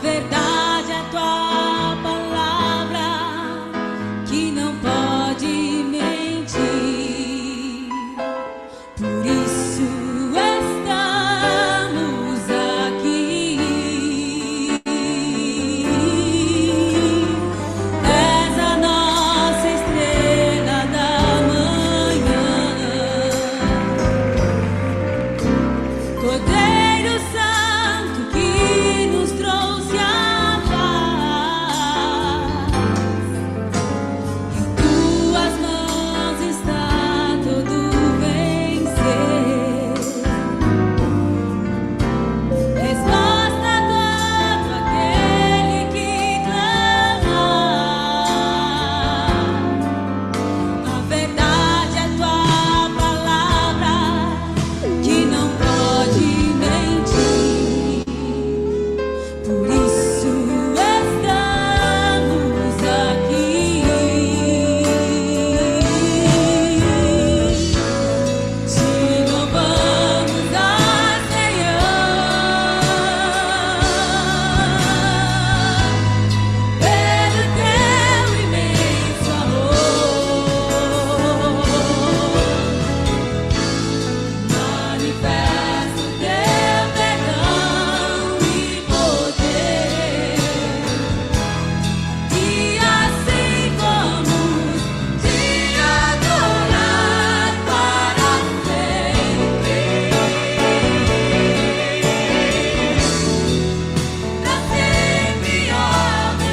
verdade é a tua palavra, que não pode mentir. Por isso estamos aqui. És a nossa estrela da manhã, Cordeiro Santo que nos trouxe a paz. Em tuas mãos está todo vencer. Resposta a todo aquele que clamar. A verdade é a tua palavra, que não pode mentir. Por isso estamos aqui. Te louvamos, ó Senhor, pelo teu imenso amor. Manifesta o teu perdão e poder, e assim vamos te adorar para sempre, ó meu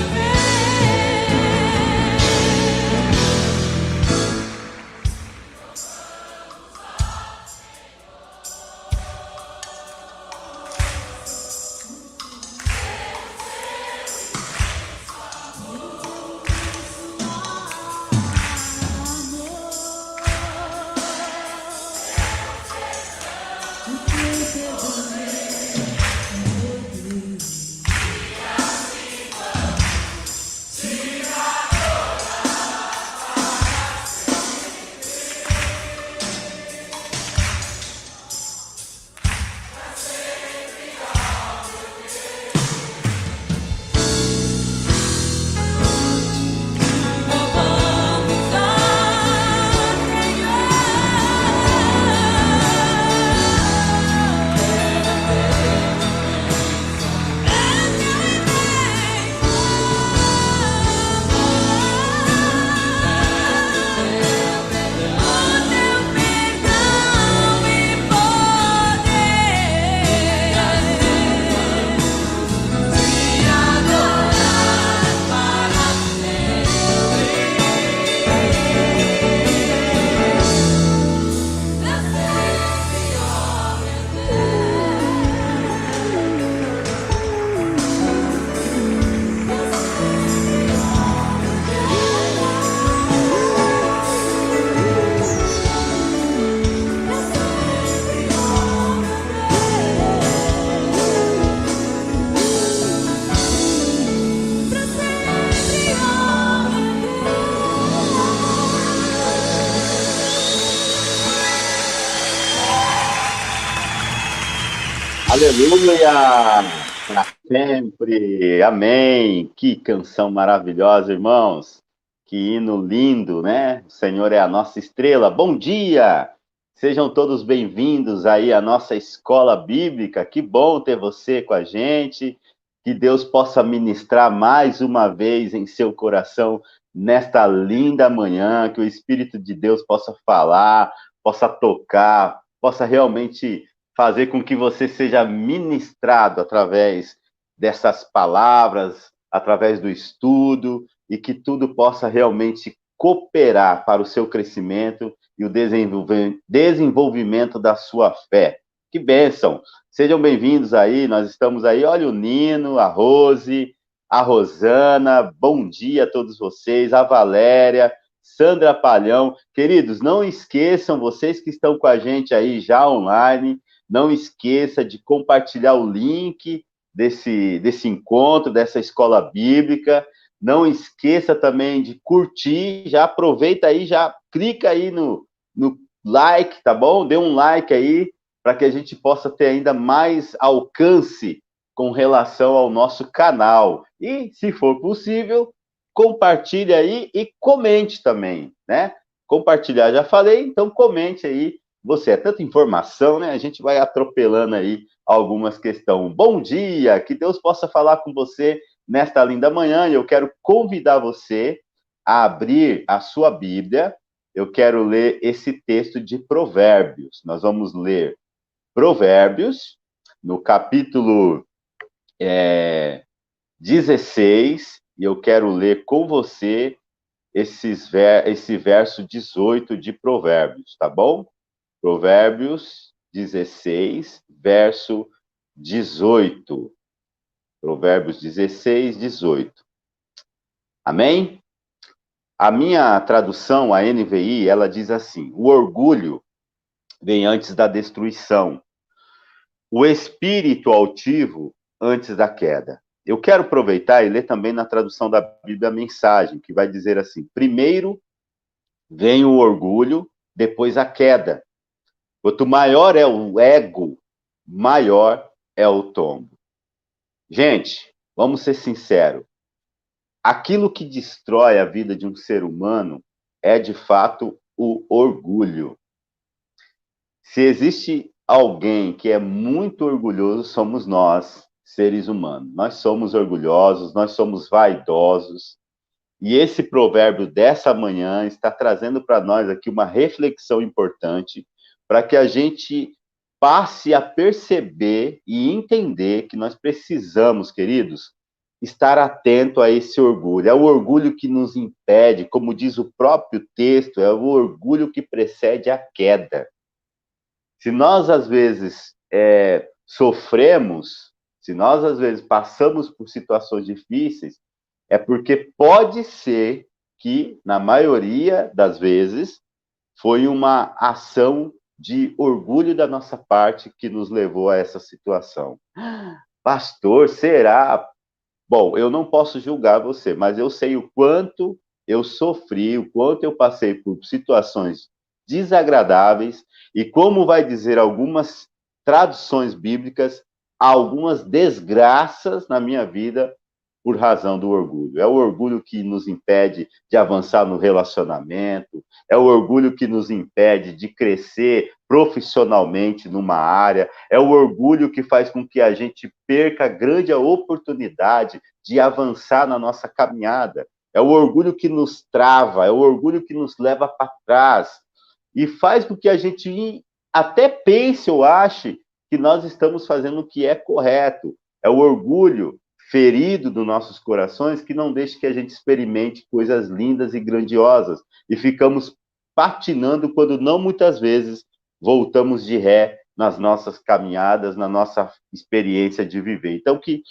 Aleluia! Para sempre. Amém. Que canção maravilhosa, irmãos. Que hino lindo, né? O Senhor é a nossa estrela. Bom dia! Sejam todos bem-vindos aí à nossa escola bíblica. Que bom ter você com a gente. Que Deus possa ministrar mais uma vez em seu coração nesta linda manhã. Que o Espírito de Deus possa falar, possa tocar, possa realmente fazer com que você seja ministrado através dessas palavras, através do estudo, e que tudo possa realmente cooperar para o seu crescimento e o desenvolvimento da sua fé. Que bênção! Sejam bem-vindos aí, nós estamos aí, olha o Nino, a Rose, a Rosana, bom dia a todos vocês, a Valéria, Sandra Palhão. Queridos, não esqueçam, vocês que estão com a gente aí já online, não esqueça de compartilhar o link desse encontro, dessa escola bíblica. Não esqueça também de curtir, já aproveita aí, já clica aí no like, tá bom? Dê um like aí, para que a gente possa ter ainda mais alcance com relação ao nosso canal. E, se for possível, compartilhe aí e comente também, né? Compartilhar, já falei, então comente aí. Você é tanta informação, né? A gente vai atropelando aí algumas questões. Bom dia, que Deus possa falar com você nesta linda manhã. E eu quero convidar você a abrir a sua Bíblia. Eu quero ler esse texto de Provérbios. Nós vamos ler Provérbios, no capítulo 16, e eu quero ler com você esse verso 18 de Provérbios, tá bom? Provérbios 16, verso 18. Provérbios 16, 18. Amém? A minha tradução, a NVI, ela diz assim: o orgulho vem antes da destruição, o espírito altivo antes da queda. Eu quero aproveitar e ler também na tradução da Bíblia a mensagem, que vai dizer assim: primeiro vem o orgulho, depois a queda. Quanto maior é o ego, maior é o tombo. Gente, vamos ser sinceros. Aquilo que destrói a vida de um ser humano é, de fato, o orgulho. Se existe alguém que é muito orgulhoso, somos nós, seres humanos. Nós somos orgulhosos, nós somos vaidosos. E esse provérbio dessa manhã está trazendo para nós aqui uma reflexão importante para que a gente passe a perceber e entender que nós precisamos, queridos, estar atento a esse orgulho. É o orgulho que nos impede, como diz o próprio texto, é o orgulho que precede a queda. Se nós, às vezes, sofremos, se nós, às vezes, passamos por situações difíceis, é porque pode ser que, na maioria das vezes, foi uma ação de orgulho da nossa parte que nos levou a essa situação. Pastor, será? Bom, eu não posso julgar você, mas eu sei o quanto eu sofri, o quanto eu passei por situações desagradáveis e, como vai dizer algumas traduções bíblicas, algumas desgraças na minha vida por razão do orgulho. É o orgulho que nos impede de avançar no relacionamento, é o orgulho que nos impede de crescer profissionalmente numa área, é o orgulho que faz com que a gente perca a grande oportunidade de avançar na nossa caminhada. É o orgulho que nos trava, é o orgulho que nos leva para trás e faz com que a gente até pense ou ache que nós estamos fazendo o que é correto. É o orgulho ferido dos nossos corações que não deixa que a gente experimente coisas lindas e grandiosas e ficamos patinando quando não muitas vezes voltamos de ré nas nossas caminhadas, na nossa experiência de viver. Então, que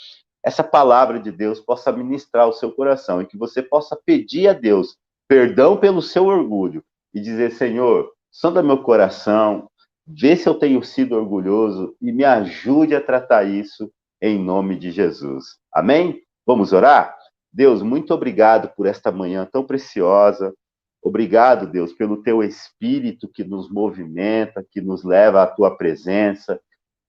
essa palavra de Deus possa ministrar o seu coração e que você possa pedir a Deus perdão pelo seu orgulho e dizer: Senhor, sonda meu coração, vê se eu tenho sido orgulhoso e me ajude a tratar isso em nome de Jesus. Amém? Vamos orar? Deus, muito obrigado por esta manhã tão preciosa. Obrigado, Deus, pelo teu Espírito que nos movimenta, que nos leva à tua presença.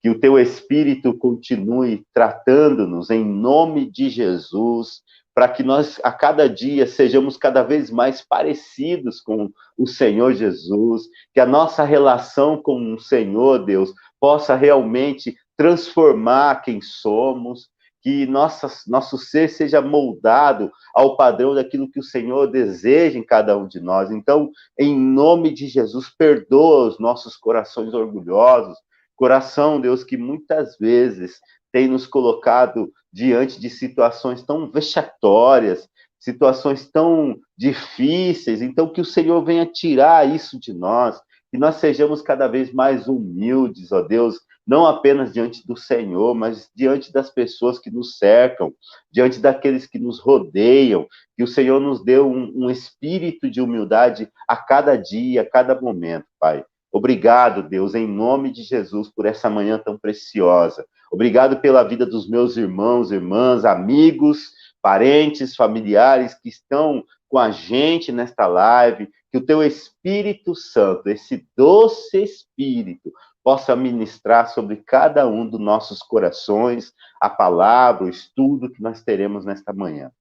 Que o teu Espírito continue tratando-nos em nome de Jesus, para que nós, a cada dia, sejamos cada vez mais parecidos com o Senhor Jesus, que a nossa relação com o Senhor, Deus, possa realmente transformar quem somos, que nosso ser seja moldado ao padrão daquilo que o Senhor deseja em cada um de nós. Então, em nome de Jesus, perdoa os nossos corações orgulhosos, coração, Deus, que muitas vezes tem nos colocado diante de situações tão vexatórias, situações tão difíceis. Então, que o Senhor venha tirar isso de nós, que nós sejamos cada vez mais humildes, ó Deus, não apenas diante do Senhor, mas diante das pessoas que nos cercam, diante daqueles que nos rodeiam, que o Senhor nos dê um espírito de humildade a cada dia, a cada momento, Pai. Obrigado, Deus, em nome de Jesus, por essa manhã tão preciosa. Obrigado pela vida dos meus irmãos, irmãs, amigos, parentes, familiares que estão com a gente nesta live. Que o teu Espírito Santo, esse doce Espírito, possa ministrar sobre cada um dos nossos corações a palavra, o estudo que nós teremos nesta manhã.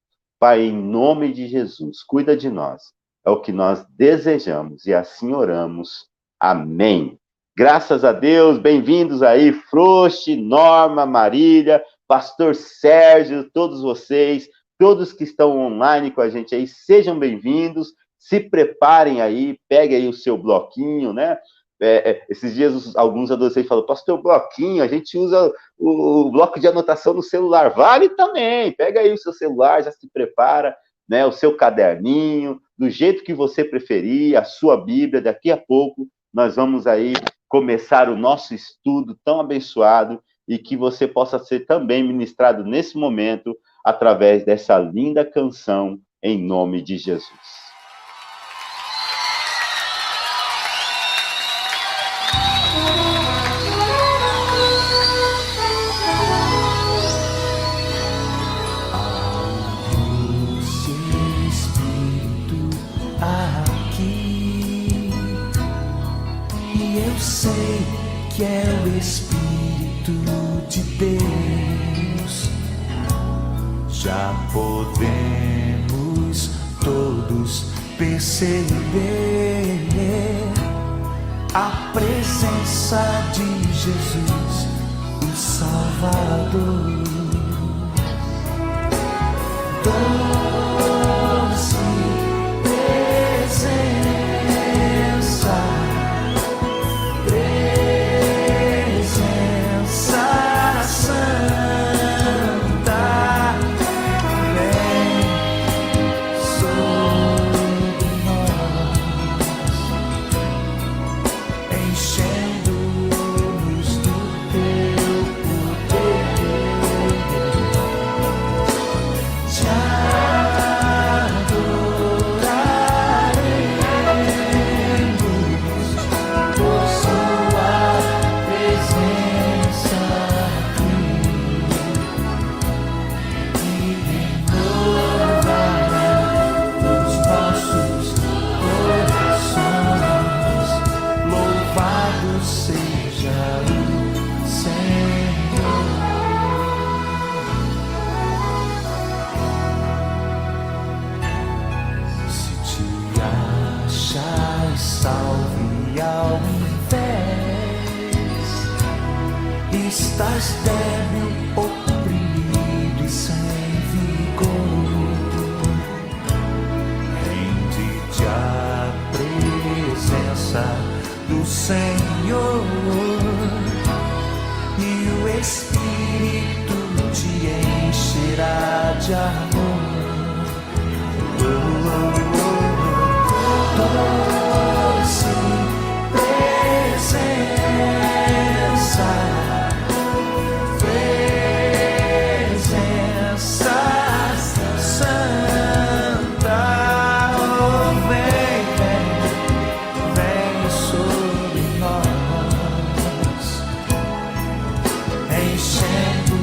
Pai, em nome de Jesus, cuida de nós. É o que nós desejamos e assim oramos. Amém. Graças a Deus, bem-vindos aí, Froste, Norma, Marília, Pastor Sérgio, todos vocês, todos que estão online com a gente aí, sejam bem-vindos, se preparem aí, peguem aí o seu bloquinho, né? Esses dias alguns adolescentes falam, pastor, bloquinho, a gente usa o bloco de anotação no celular, vale também, pega aí o seu celular, já se prepara, né, o seu caderninho, do jeito que você preferir, a sua Bíblia, daqui a pouco nós vamos aí começar o nosso estudo tão abençoado e que você possa ser também ministrado nesse momento através dessa linda canção em nome de Jesus. Sei que é o Espírito de Deus. Já podemos todos perceber a presença de Jesus, o Salvador. Doce presença, estás débil, oprimido e sem vigor. Rende-te à presença do Senhor e o Espírito te encherá de amor. Doce presença, enchendo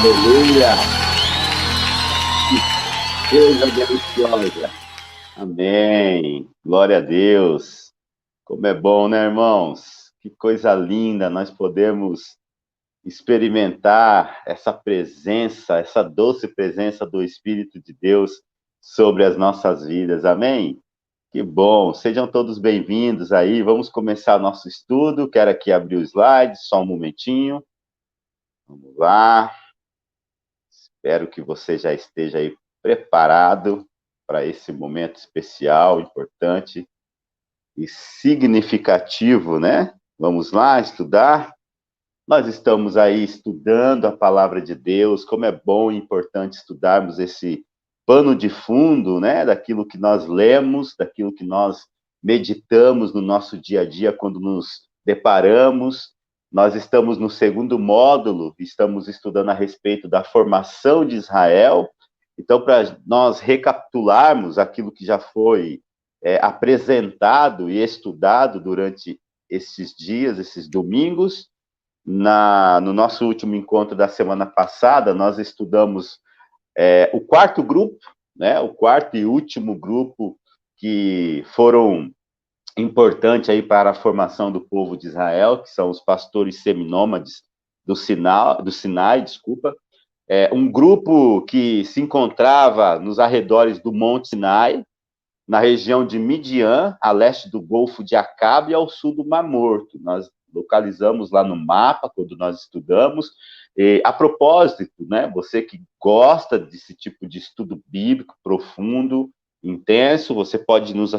Aleluia! Que coisa deliciosa! Amém! Glória a Deus! Como é bom, né, irmãos? Que coisa linda nós podemos experimentar essa presença, essa doce presença do Espírito de Deus sobre as nossas vidas. Amém? Que bom! Sejam todos bem-vindos aí. Vamos começar nosso estudo. Quero aqui abrir o slide, só um momentinho. Vamos lá. Espero que você já esteja aí preparado para esse momento especial, importante e significativo, né? Vamos lá estudar? Nós estamos aí estudando a palavra de Deus, como é bom e importante estudarmos esse pano de fundo, né? Daquilo que nós lemos, daquilo que nós meditamos no nosso dia a dia quando nos deparamos. Nós estamos no segundo módulo, estamos estudando a respeito da formação de Israel. Então, para nós recapitularmos aquilo que já foi apresentado e estudado durante esses dias, esses domingos, no nosso último encontro da semana passada, nós estudamos o quarto grupo, né, o quarto e último grupo que foram importantes aí para a formação do povo de Israel, que são os pastores seminômades do Sinai, desculpa, um grupo que se encontrava nos arredores do Monte Sinai, na região de Midian, a leste do Golfo de Acabe e ao sul do Mar Morto. Nós localizamos lá no mapa, quando nós estudamos. E, a propósito, né, você que gosta desse tipo de estudo bíblico profundo, intenso, você pode nos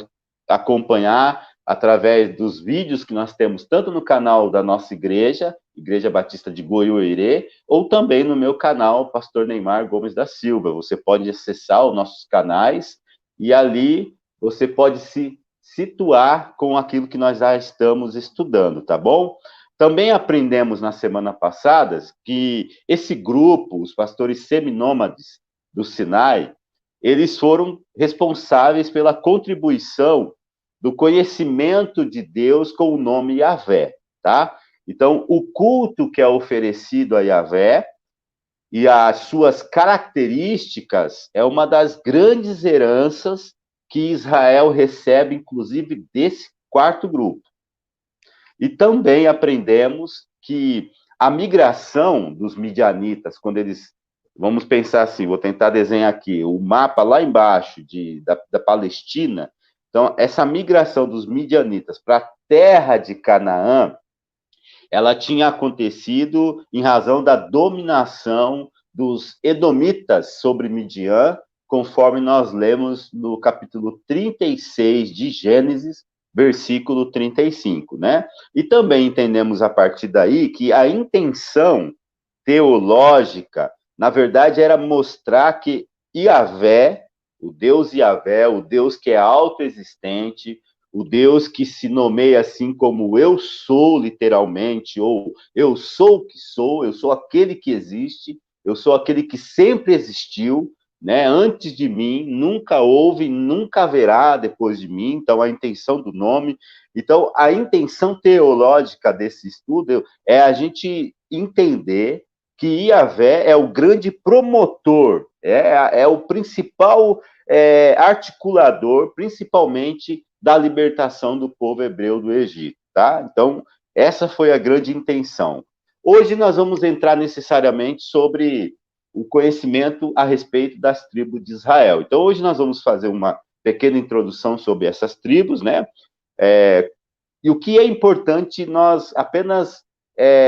acompanhar através dos vídeos que nós temos tanto no canal da nossa igreja, Igreja Batista de Goiuerê, ou também no meu canal, Pastor Neymar Gomes da Silva. Você pode acessar os nossos canais e ali você pode se situar com aquilo que nós já estamos estudando, tá bom? Também aprendemos na semana passada que esse grupo, os pastores seminômades do Sinai, eles foram responsáveis pela contribuição do conhecimento de Deus com o nome Yahvé, tá? Então, o culto que é oferecido a Yahvé e as suas características é uma das grandes heranças que Israel recebe, inclusive, desse quarto grupo. E também aprendemos que a migração dos midianitas, quando eles, vamos pensar assim, vou tentar desenhar aqui, o mapa lá embaixo da Palestina, então, essa migração dos midianitas para a terra de Canaã, ela tinha acontecido em razão da dominação dos edomitas sobre Midian, conforme nós lemos no capítulo 36 de Gênesis, versículo 35, né? E também entendemos a partir daí que a intenção teológica, na verdade, era mostrar que Yahvé, o Deus Yahvé, o Deus que é autoexistente, o Deus que se nomeia assim como eu sou, literalmente, ou eu sou o que sou, eu sou aquele que existe, eu sou aquele que sempre existiu, né? Antes de mim, nunca houve, nunca haverá depois de mim. Então, a intenção do nome. Então, a intenção teológica desse estudo é a gente entender que Yahvé é o grande promotor, é o principal articulador, principalmente da libertação do povo hebreu do Egito, tá? Então, essa foi a grande intenção. Hoje nós vamos entrar necessariamente sobre o conhecimento a respeito das tribos de Israel. Então, hoje nós vamos fazer uma pequena introdução sobre essas tribos, né? E o que é importante nós apenas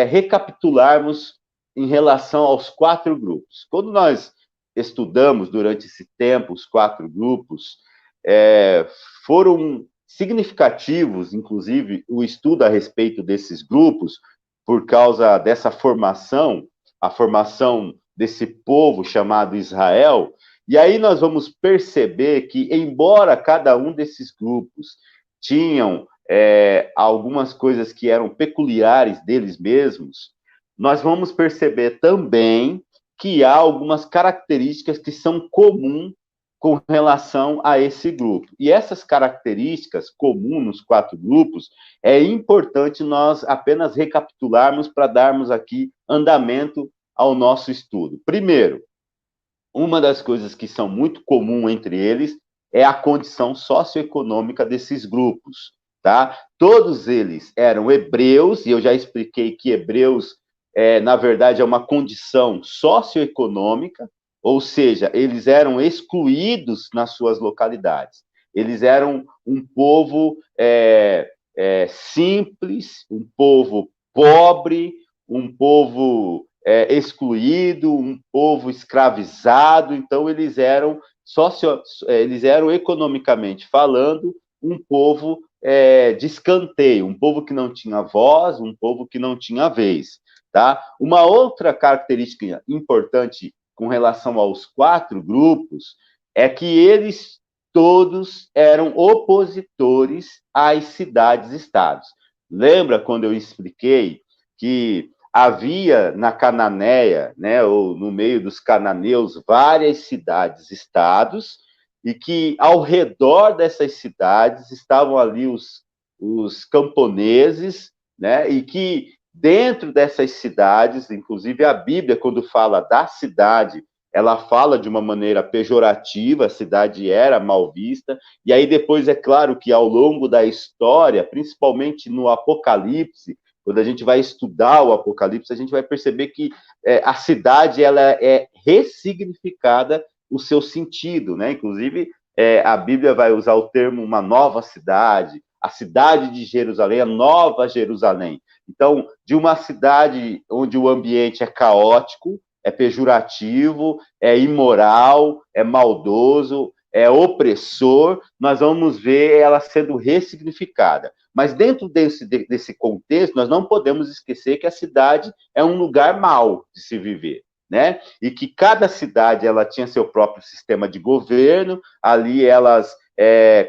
recapitularmos em relação aos quatro grupos. Quando nós estudamos durante esse tempo os quatro grupos, foram significativos, inclusive, o estudo a respeito desses grupos, por causa dessa formação, a formação desse povo chamado Israel, e aí nós vamos perceber que, embora cada um desses grupos tinham algumas coisas que eram peculiares deles mesmos, nós vamos perceber também que há algumas características que são comuns com relação a esse grupo. E essas características comuns nos quatro grupos, é importante nós apenas recapitularmos para darmos aqui andamento ao nosso estudo. Primeiro, uma das coisas que são muito comum entre eles é a condição socioeconômica desses grupos, tá? Todos eles eram hebreus, e eu já expliquei que hebreus, na verdade, é uma condição socioeconômica, ou seja, eles eram excluídos nas suas localidades. Eles eram um povo simples, um povo pobre, um povo excluído, um povo escravizado. Então eles eram economicamente falando um povo de escanteio, um povo que não tinha voz, um povo que não tinha vez, tá? Uma outra característica importante com relação aos 4 grupos é que eles todos eram opositores às cidades-estados. Lembra quando eu expliquei que havia na Cananéia, né, ou no meio dos cananeus, várias cidades-estados, e que ao redor dessas cidades estavam ali os camponeses, né, e que dentro dessas cidades, inclusive a Bíblia, quando fala da cidade, ela fala de uma maneira pejorativa, a cidade era mal vista, e aí depois é claro que ao longo da história, principalmente no Apocalipse, quando a gente vai estudar o Apocalipse, a gente vai perceber que a cidade ela é ressignificada o seu sentido, né? Inclusive, a Bíblia vai usar o termo uma nova cidade, a cidade de Jerusalém, a nova Jerusalém. Então, de uma cidade onde o ambiente é caótico, é pejorativo, é imoral, é maldoso, é opressor, nós vamos ver ela sendo ressignificada. Mas dentro desse contexto, nós não podemos esquecer que a cidade é um lugar mau de se viver, né? E que cada cidade ela tinha seu próprio sistema de governo, ali elas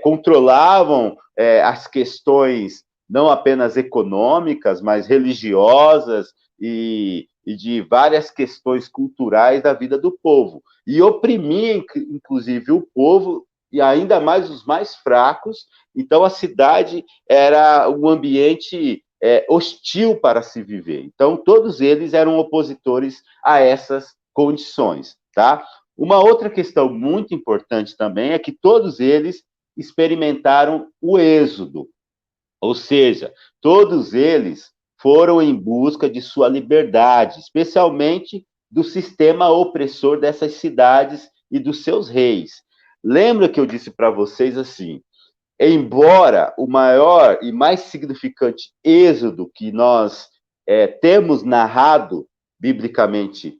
controlavam as questões não apenas econômicas, mas religiosas e de várias questões culturais da vida do povo. E oprimia, inclusive, o povo, e ainda mais os mais fracos. Então, a cidade era um ambiente hostil para se viver. Então, todos eles eram opositores a essas condições, tá? Uma outra questão muito importante também é que todos eles experimentaram o êxodo, ou seja, todos eles foram em busca de sua liberdade, especialmente do sistema opressor dessas cidades e dos seus reis. Lembra que eu disse para vocês assim, embora o maior e mais significante êxodo que nós temos narrado biblicamente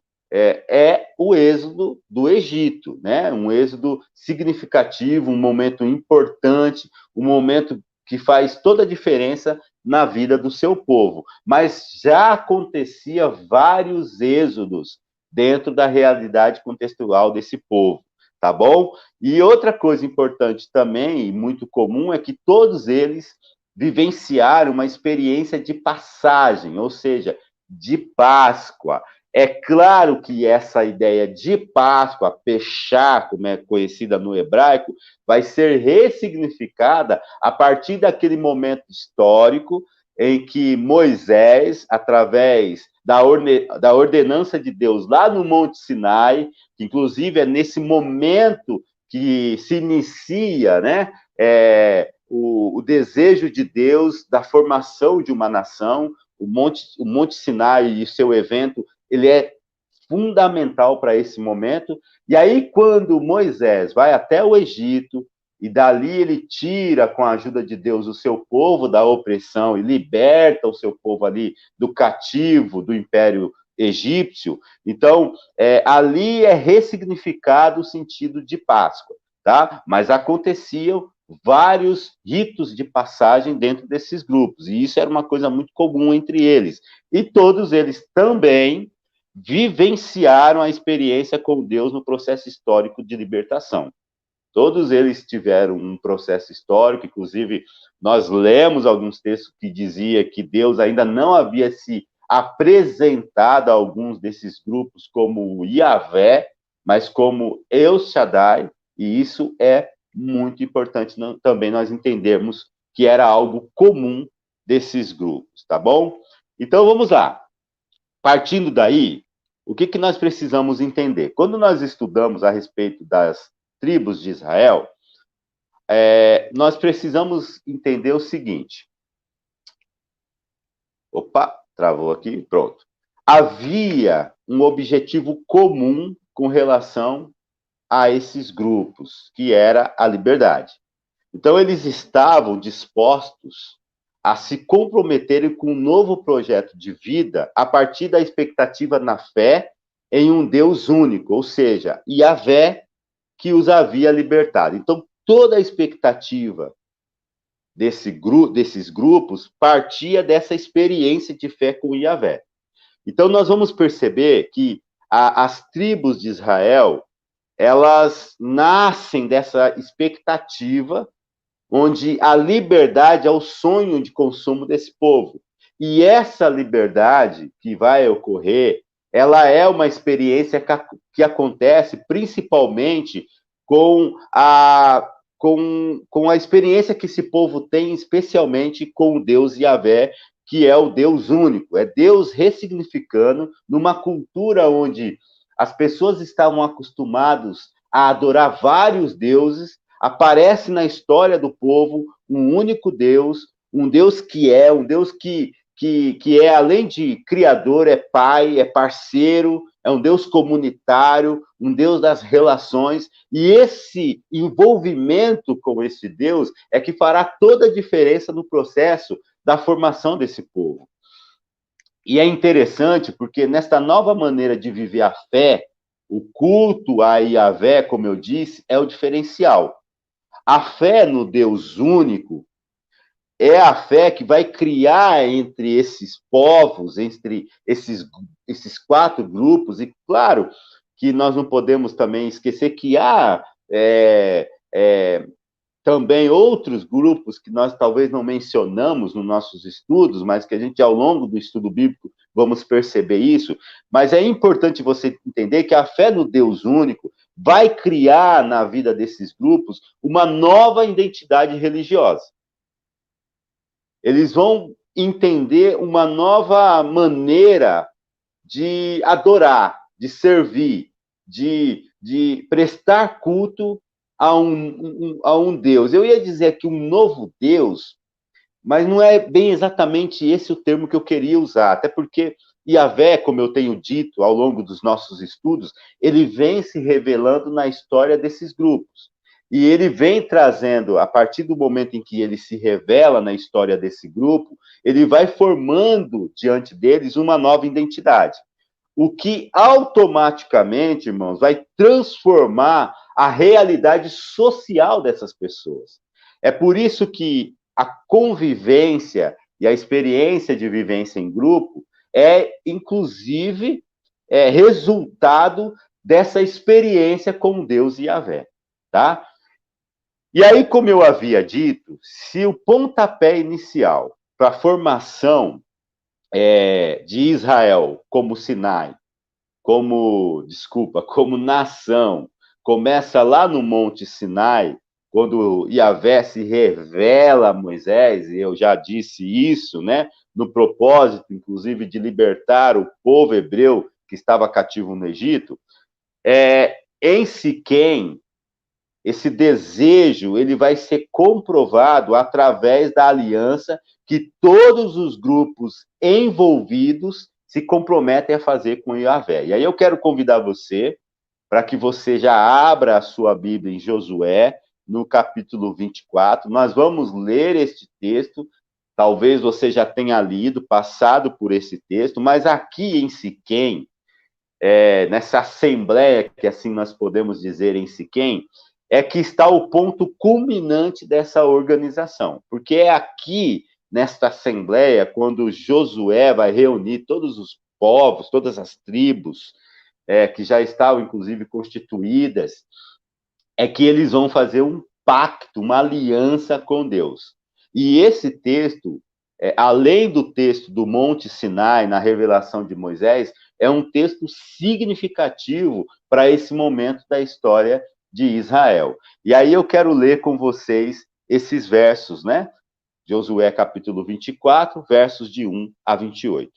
o êxodo do Egito, né? Um êxodo significativo, um momento importante, um momento que faz toda a diferença na vida do seu povo. Mas já acontecia vários êxodos dentro da realidade contextual desse povo, tá bom? E outra coisa importante também, e muito comum, é que todos eles vivenciaram uma experiência de passagem, ou seja, de Páscoa. É claro que essa ideia de Páscoa, Peshá, como é conhecida no hebraico, vai ser ressignificada a partir daquele momento histórico em que Moisés, através da ordenança de Deus lá no Monte Sinai, que inclusive é nesse momento que se inicia, né, o desejo de Deus da formação de uma nação. O Monte Sinai e seu evento, ele é fundamental para esse momento. E aí, quando Moisés vai até o Egito, e dali ele tira, com a ajuda de Deus, o seu povo da opressão e liberta o seu povo ali do cativo do Império Egípcio, então, ali é ressignificado o sentido de Páscoa, tá? Mas aconteciam vários ritos de passagem dentro desses grupos, e isso era uma coisa muito comum entre eles. E todos eles também vivenciaram a experiência com Deus no processo histórico de libertação. Todos eles tiveram um processo histórico, inclusive nós lemos alguns textos que dizia que Deus ainda não havia se apresentado a alguns desses grupos como Yahvé, mas como El Shaddai, e isso é muito importante também nós entendermos que era algo comum desses grupos, tá bom? Então vamos lá. Partindo daí, o que nós precisamos entender? Quando nós estudamos a respeito das tribos de Israel, nós precisamos entender o seguinte. Opa, travou aqui, pronto. Havia um objetivo comum com relação a esses grupos, que era a liberdade. Então, eles estavam dispostos a se comprometerem com um novo projeto de vida a partir da expectativa na fé em um Deus único, ou seja, Yahvé, que os havia libertado. Então, toda a expectativa desses grupos partia dessa experiência de fé com Yahvé. Então, nós vamos perceber que as tribos de Israel, elas nascem dessa expectativa onde a liberdade é o sonho de consumo desse povo. E essa liberdade que vai ocorrer, ela é uma experiência que acontece principalmente com a experiência que esse povo tem, especialmente com o Deus Yahvé, que é o Deus único. É Deus ressignificando numa cultura onde as pessoas estavam acostumadas a adorar vários deuses. Aparece na história do povo um único Deus, um Deus que é, um Deus que é, além de criador, é pai, é parceiro, é um Deus comunitário, um Deus das relações, e esse envolvimento com esse Deus é que fará toda a diferença no processo da formação desse povo. E é interessante porque nesta nova maneira de viver a fé, o culto a Yahvé, como eu disse, é o diferencial. A fé no Deus único é a fé que vai criar entre esses povos, entre esses 4 grupos, e claro que nós não podemos também esquecer que há também outros grupos que nós talvez não mencionamos nos nossos estudos, mas que a gente, ao longo do estudo bíblico, vamos perceber isso. Mas é importante você entender que a fé no Deus único vai criar na vida desses grupos uma nova identidade religiosa. Eles vão entender uma nova maneira de adorar, de servir, de prestar culto a um Deus. Eu ia dizer aqui um novo Deus, mas não é bem exatamente esse o termo que eu queria usar, até porque Yahvé, como eu tenho dito ao longo dos nossos estudos, ele vem se revelando na história desses grupos. E ele vem trazendo, a partir do momento em que ele se revela na história desse grupo, ele vai formando diante deles uma nova identidade. O que automaticamente, irmãos, vai transformar a realidade social dessas pessoas. É por isso que a convivência e a experiência de vivência em grupo é, inclusive, resultado dessa experiência com Deus e Yahvé, tá? E aí, como eu havia dito, se o pontapé inicial para a formação de Israel como Sinai, como nação, começa lá no Monte Sinai, quando Yahvé se revela a Moisés, e eu já disse isso, né, no propósito, inclusive, de libertar o povo hebreu que estava cativo no Egito, em Siquém, esse desejo ele vai ser comprovado através da aliança que todos os grupos envolvidos se comprometem a fazer com Yahvé. E aí eu quero convidar você para que você já abra a sua Bíblia em Josué, no capítulo 24. Nós vamos ler este texto. Talvez você já tenha lido, passado por esse texto, mas aqui em Siquém, nessa assembleia, que assim nós podemos dizer em Siquém, é que está o ponto culminante dessa organização. Porque é aqui, nesta assembleia, quando Josué vai reunir todos os povos, todas as tribos, que já estavam, inclusive, constituídas, é que eles vão fazer um pacto, uma aliança com Deus. E esse texto, além do texto do Monte Sinai, na revelação de Moisés, é um texto significativo para esse momento da história de Israel. E aí eu quero ler com vocês esses versos, né? Josué capítulo 24, versos de 1 a 28.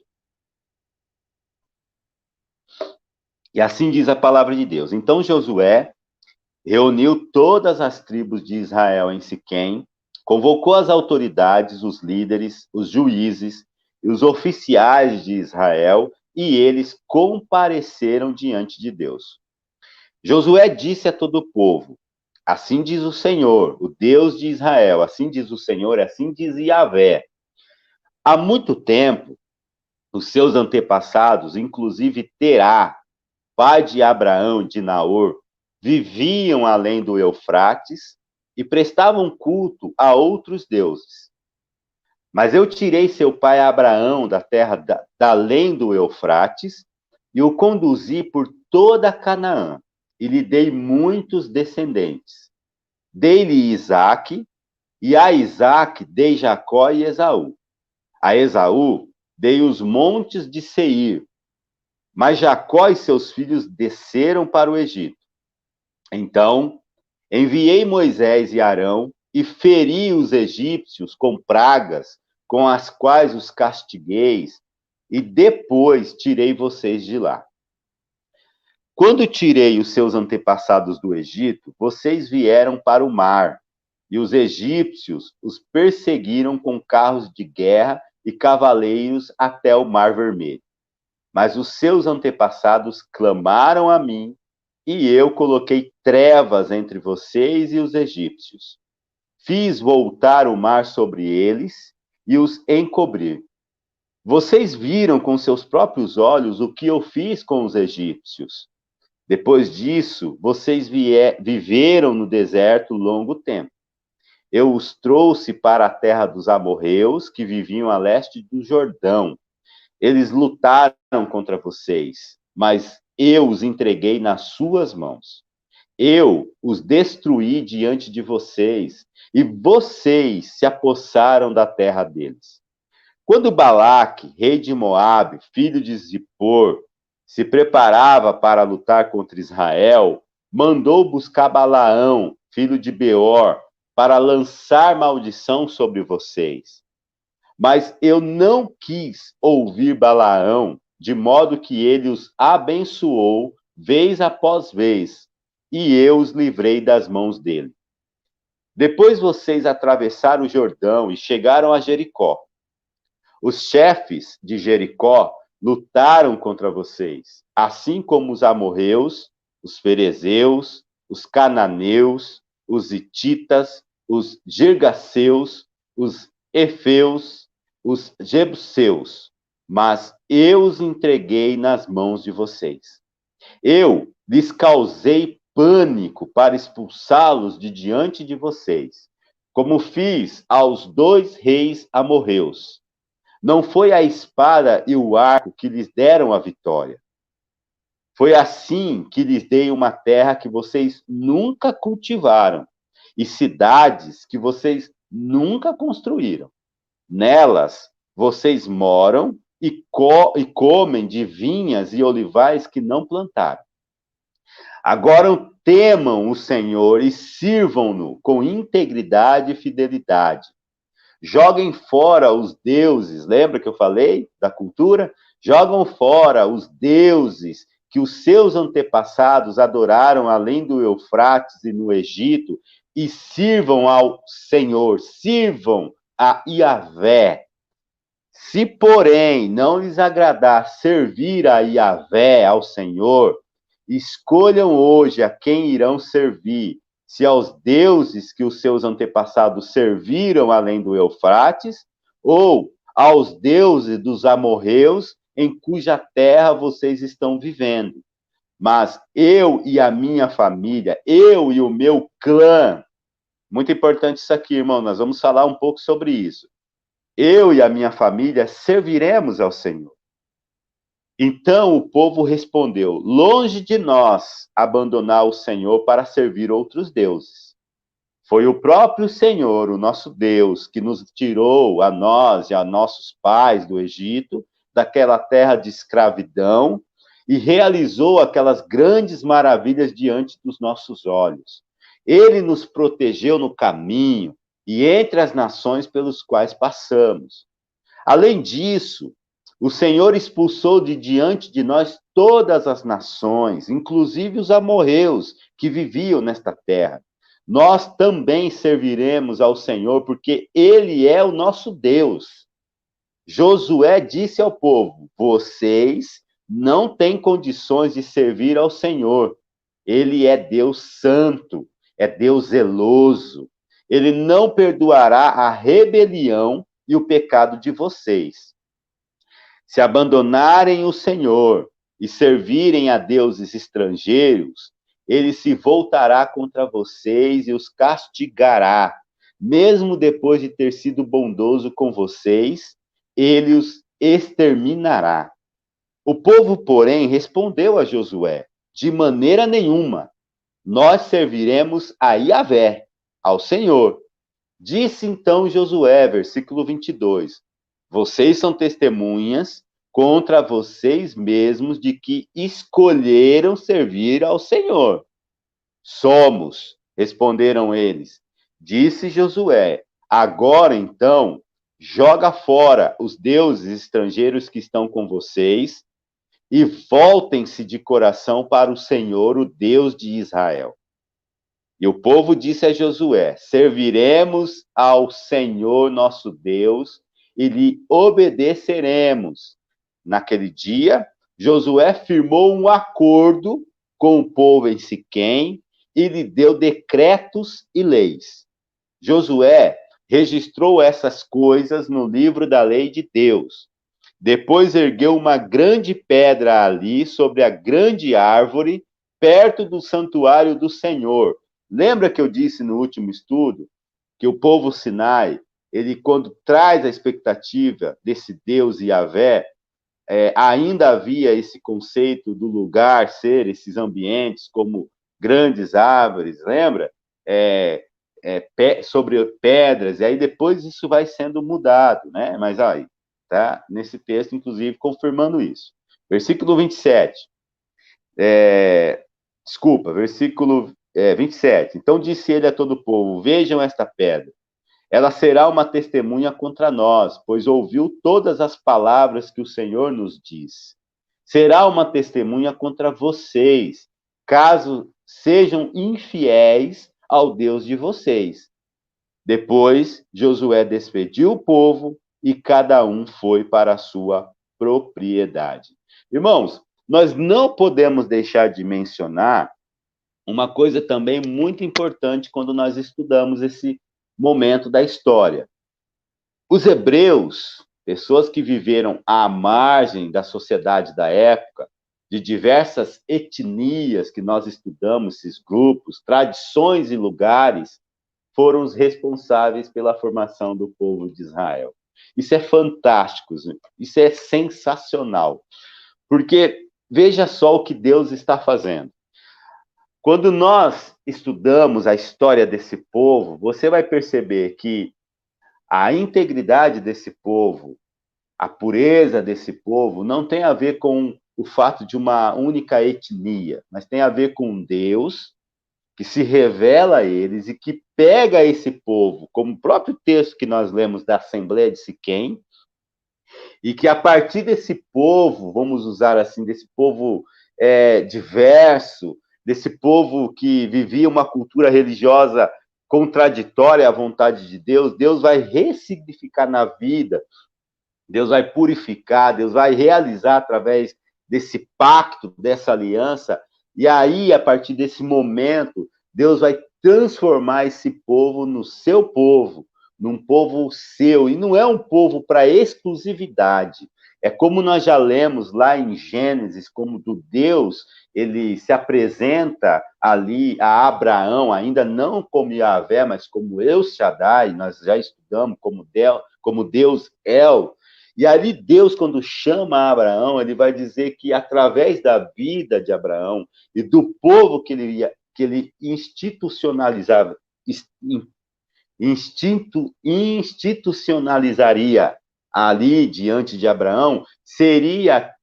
E assim diz a palavra de Deus. Então Josué reuniu todas as tribos de Israel em Siquém, convocou as autoridades, os líderes, os juízes e os oficiais de Israel, e eles compareceram diante de Deus. Josué disse a todo o povo: assim diz o Senhor, o Deus de Israel, assim diz o Senhor, assim diz Yahvé. Há muito tempo, os seus antepassados, inclusive Terá, pai de Abraão e de Naor, viviam além do Eufrates e prestavam culto a outros deuses. Mas eu tirei seu pai Abraão da terra da além do Eufrates e o conduzi por toda Canaã e lhe dei muitos descendentes. Dei-lhe Isaque, e a Isaque dei Jacó e Esaú. A Esaú dei os montes de Seir, mas Jacó e seus filhos desceram para o Egito. Então, enviei Moisés e Arão e feri os egípcios com pragas, com as quais os castigueis, e depois tirei vocês de lá. Quando tirei os seus antepassados do Egito, vocês vieram para o mar, e os egípcios os perseguiram com carros de guerra e cavaleiros até o Mar Vermelho. Mas os seus antepassados clamaram a mim, e eu coloquei trevas entre vocês e os egípcios. Fiz voltar o mar sobre eles e os encobri. Vocês viram com seus próprios olhos o que eu fiz com os egípcios. Depois disso, vocês viveram no deserto longo tempo. Eu os trouxe para a terra dos amorreus, que viviam a leste do Jordão. Eles lutaram contra vocês, mas eu os entreguei nas suas mãos. Eu os destruí diante de vocês, e vocês se apossaram da terra deles. Quando Balaque, rei de Moabe, filho de Zippor, se preparava para lutar contra Israel, mandou buscar Balaão, filho de Beor, para lançar maldição sobre vocês. Mas eu não quis ouvir Balaão, de modo que ele os abençoou vez após vez, e eu os livrei das mãos dele. Depois vocês atravessaram o Jordão e chegaram a Jericó. Os chefes de Jericó lutaram contra vocês, assim como os amorreus, os ferezeus, os cananeus, os hititas, os girgaceus, os efeus, os jebuseus, mas eu os entreguei nas mãos de vocês. Eu lhes causei pânico para expulsá-los de diante de vocês, como fiz aos 2 reis amorreus. Não foi a espada e o arco que lhes deram a vitória. Foi assim que lhes dei uma terra que vocês nunca cultivaram e cidades que vocês nunca construíram. Nelas vocês moram e comem de vinhas e olivais que não plantaram. Agora temam o Senhor e sirvam-no com integridade e fidelidade. Joguem fora os deuses, lembra que eu falei da cultura? Jogam fora os deuses que os seus antepassados adoraram além do Eufrates e no Egito, e sirvam ao Senhor, sirvam a Yahvé. Se, porém, não lhes agradar servir a Yahvé, ao Senhor, escolham hoje a quem irão servir, se aos deuses que os seus antepassados serviram além do Eufrates, ou aos deuses dos amorreus em cuja terra vocês estão vivendo. Mas eu e a minha família, eu e o meu clã, muito importante isso aqui, irmão, nós vamos falar um pouco sobre isso. Eu e a minha família serviremos ao Senhor. Então o povo respondeu: longe de nós abandonar o Senhor para servir outros deuses. Foi o próprio Senhor, o nosso Deus, que nos tirou, a nós e a nossos pais do Egito, daquela terra de escravidão, e realizou aquelas grandes maravilhas diante dos nossos olhos. Ele nos protegeu no caminho e entre as nações pelos quais passamos. Além disso, o Senhor expulsou de diante de nós todas as nações, inclusive os amorreus que viviam nesta terra. Nós também serviremos ao Senhor, porque Ele é o nosso Deus. Josué disse ao povo: vocês não têm condições de servir ao Senhor. Ele é Deus santo, é Deus zeloso. Ele não perdoará a rebelião e o pecado de vocês. Se abandonarem o Senhor e servirem a deuses estrangeiros, ele se voltará contra vocês e os castigará. Mesmo depois de ter sido bondoso com vocês, ele os exterminará. O povo, porém, respondeu a Josué: de maneira nenhuma, nós serviremos a Yahvé, ao Senhor. Disse então Josué, versículo 22, vocês são testemunhas contra vocês mesmos de que escolheram servir ao Senhor. Somos, responderam eles. Disse Josué, agora então, joga fora os deuses estrangeiros que estão com vocês e voltem-se de coração para o Senhor, o Deus de Israel. E o povo disse a Josué, serviremos ao Senhor nosso Deus e lhe obedeceremos. Naquele dia, Josué firmou um acordo com o povo em Siquém e lhe deu decretos e leis. Josué registrou essas coisas no livro da lei de Deus. Depois ergueu uma grande pedra ali, sobre a grande árvore, perto do santuário do Senhor. Lembra que eu disse no último estudo que o povo Sinai, ele quando traz a expectativa desse Deus Yahvé, ainda havia esse conceito do lugar ser esses ambientes como grandes árvores, lembra? Sobre pedras, e aí depois isso vai sendo mudado, né? Mas aí, tá? Nesse texto, inclusive, confirmando isso. Versículo 27. Versículo 27. Então disse ele a todo o povo, vejam esta pedra. Ela será uma testemunha contra nós, pois ouviu todas as palavras que o Senhor nos diz. Será uma testemunha contra vocês, caso sejam infiéis ao Deus de vocês. Depois, Josué despediu o povo e cada um foi para a sua propriedade. Irmãos, nós não podemos deixar de mencionar uma coisa também muito importante quando nós estudamos esse momento da história. Os hebreus, pessoas que viveram à margem da sociedade da época, de diversas etnias que nós estudamos, esses grupos, tradições e lugares, foram os responsáveis pela formação do povo de Israel. Isso é fantástico, isso é sensacional, porque veja só o que Deus está fazendo. Quando nós estudamos a história desse povo, você vai perceber que a integridade desse povo, a pureza desse povo, não tem a ver com o fato de uma única etnia, mas tem a ver com Deus que se revela a eles e que pega esse povo, como o próprio texto que nós lemos da Assembleia de Siquém, e que a partir desse povo, vamos usar assim, desse povo diverso, desse povo que vivia uma cultura religiosa contraditória à vontade de Deus, Deus vai ressignificar na vida, Deus vai purificar, Deus vai realizar através desse pacto, dessa aliança, e aí, a partir desse momento, Deus vai transformar esse povo no seu povo, num povo seu, e não é um povo para exclusividade. É como nós já lemos lá em Gênesis, como do Deus, ele se apresenta ali a Abraão, ainda não como Yahvé, mas como El Shaddai, nós já estudamos como Deus El. E ali Deus, quando chama Abraão, ele vai dizer que através da vida de Abraão e do povo que ele institucionalizaria ali diante de Abraão, seria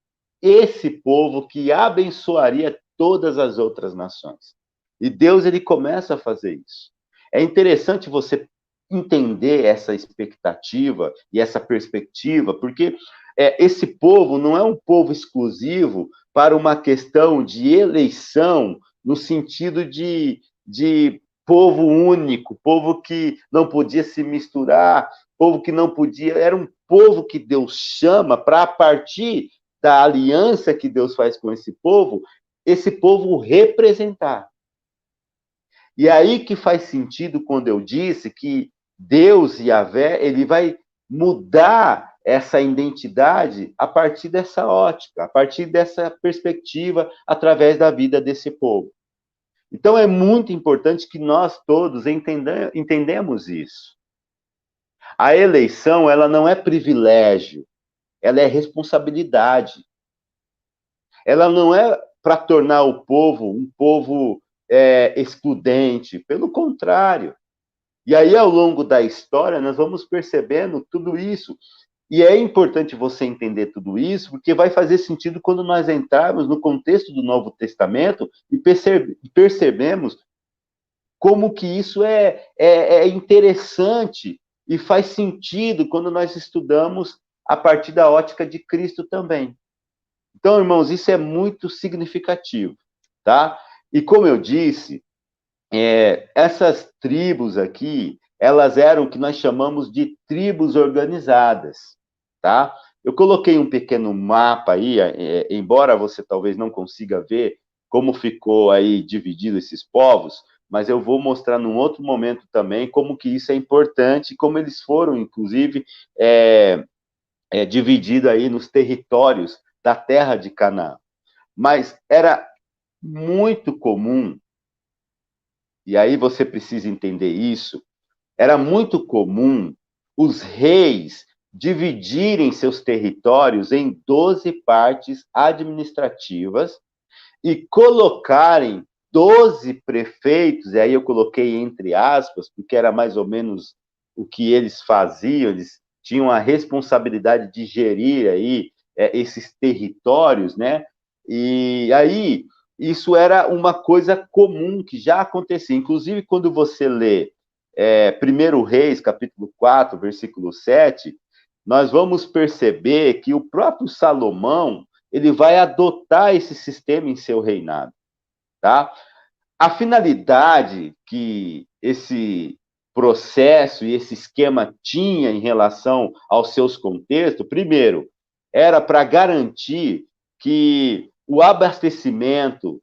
esse povo que abençoaria todas as outras nações. E Deus, ele começa a fazer isso. É interessante você entender essa expectativa e essa perspectiva, porque esse povo não é um povo exclusivo para uma questão de eleição, no sentido de povo único, povo que não podia se misturar, povo que não podia. Era um povo que Deus chama para, a partir da aliança que Deus faz com esse povo representar. E aí que faz sentido quando eu disse que Deus, Yahvé, ele vai mudar essa identidade a partir dessa ótica, a partir dessa perspectiva, através da vida desse povo. Então é muito importante que nós todos entendemos isso. A eleição, ela não é privilégio, ela é responsabilidade. Ela não é para tornar o povo um povo excludente, pelo contrário. E aí, ao longo da história, nós vamos percebendo tudo isso. E é importante você entender tudo isso, porque vai fazer sentido quando nós entrarmos no contexto do Novo Testamento e percebemos como que isso é interessante e faz sentido quando nós estudamos a partir da ótica de Cristo também. Então, irmãos, isso é muito significativo, tá? E como eu disse, essas tribos aqui, elas eram o que nós chamamos de tribos organizadas, tá? Eu coloquei um pequeno mapa aí, embora você talvez não consiga ver como ficou aí dividido esses povos, mas eu vou mostrar num outro momento também como que isso é importante, como eles foram, inclusive, divididos aí nos territórios da terra de Canaã. Mas era muito comum, e aí você precisa entender isso, era muito comum os reis dividirem seus territórios em 12 partes administrativas e colocarem 12 prefeitos, e aí eu coloquei entre aspas, porque era mais ou menos o que eles faziam, eles tinham a responsabilidade de gerir aí esses territórios, né? E aí isso era uma coisa comum que já acontecia. Inclusive, quando você lê 1 Reis, capítulo 4, versículo 7, nós vamos perceber que o próprio Salomão, ele vai adotar esse sistema em seu reinado, tá? A finalidade que esse processo e esse esquema tinha em relação aos seus contextos, primeiro, era para garantir que o abastecimento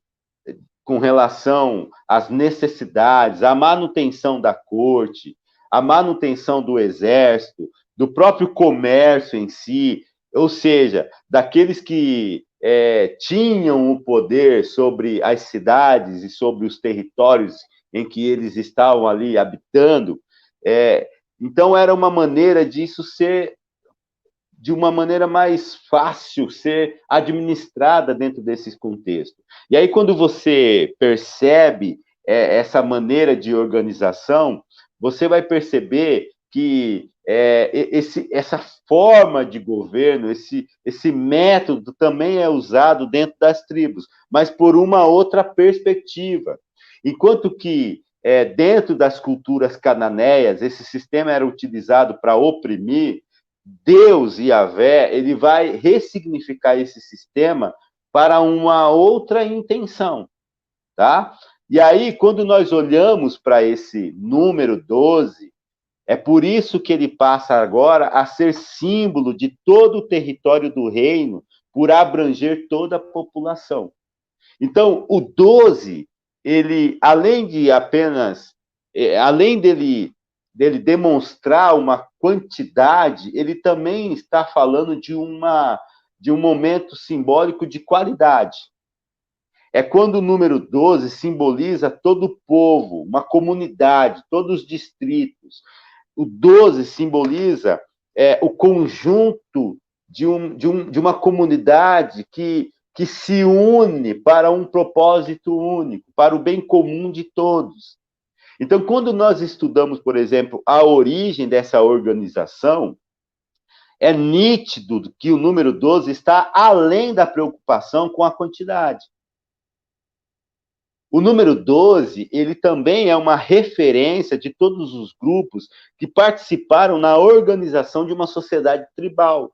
com relação às necessidades, à manutenção da corte, à manutenção do exército, do próprio comércio em si, ou seja, daqueles que tinham o poder sobre as cidades e sobre os territórios em que eles estavam ali habitando. Então, era uma maneira disso ser, de uma maneira mais fácil, ser administrada dentro desse contexto. E aí, quando você percebe essa maneira de organização, você vai perceber que essa forma de governo, esse método também é usado dentro das tribos, mas por uma outra perspectiva. Enquanto que dentro das culturas cananeias, esse sistema era utilizado para oprimir, Deus, Yahvé, ele vai ressignificar esse sistema para uma outra intenção, tá? E aí, quando nós olhamos para esse número 12, é por isso que ele passa agora a ser símbolo de todo o território do reino, por abranger toda a população. Então, o 12, ele, além dele demonstrar uma quantidade, ele também está falando de um momento simbólico de qualidade. É quando o número 12 simboliza todo o povo, uma comunidade, todos os distritos. O 12 simboliza o conjunto de uma comunidade que se une para um propósito único, para o bem comum de todos. Então, quando nós estudamos, por exemplo, a origem dessa organização, é nítido que o número 12 está além da preocupação com a quantidade. O número 12, ele também é uma referência de todos os grupos que participaram na organização de uma sociedade tribal.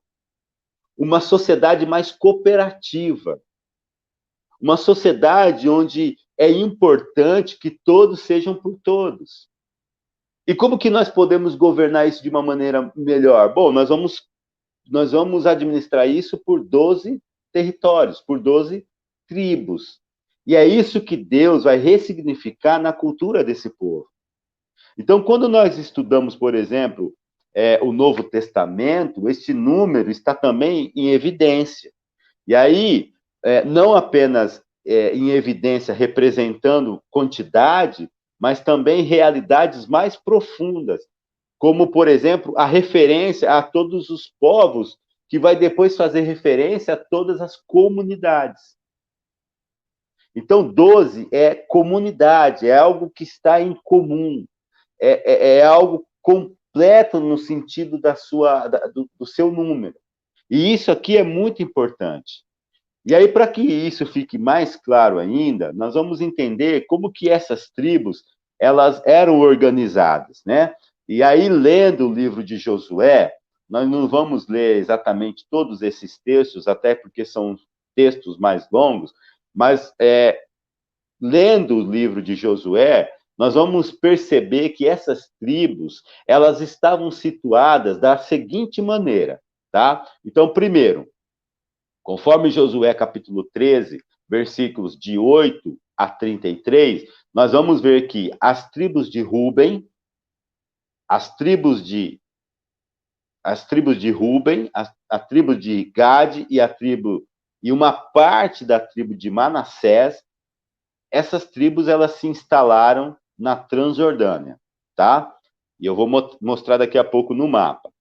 uma sociedade mais cooperativa, uma sociedade onde é importante que todos sejam por todos. E como que nós podemos governar isso de uma maneira melhor? Bom, nós vamos administrar isso por 12 territórios, por 12 tribos. E é isso que Deus vai ressignificar na cultura desse povo. Então, quando nós estudamos, por exemplo, o Novo Testamento, este número está também em evidência. E aí, não apenas em evidência representando quantidade, mas também realidades mais profundas, como, por exemplo, a referência a todos os povos, que vai depois fazer referência a todas as comunidades. Então, 12 é comunidade, é algo que está em comum, é algo completo no sentido do seu número. E isso aqui é muito importante. E aí, para que isso fique mais claro ainda, nós vamos entender como que essas tribos, elas eram organizadas, né? E aí, lendo o livro de Josué, nós não vamos ler exatamente todos esses textos, até porque são textos mais longos, mas lendo o livro de Josué, nós vamos perceber que essas tribos, elas estavam situadas da seguinte maneira, tá? Então, primeiro, conforme Josué capítulo 13, versículos de 8 a 33, nós vamos ver que as tribos de Ruben, as tribos de Ruben, a tribo de Gade e uma parte da tribo de Manassés, essas tribos elas se instalaram na Transjordânia, tá? E eu vou mostrar daqui a pouco no mapa.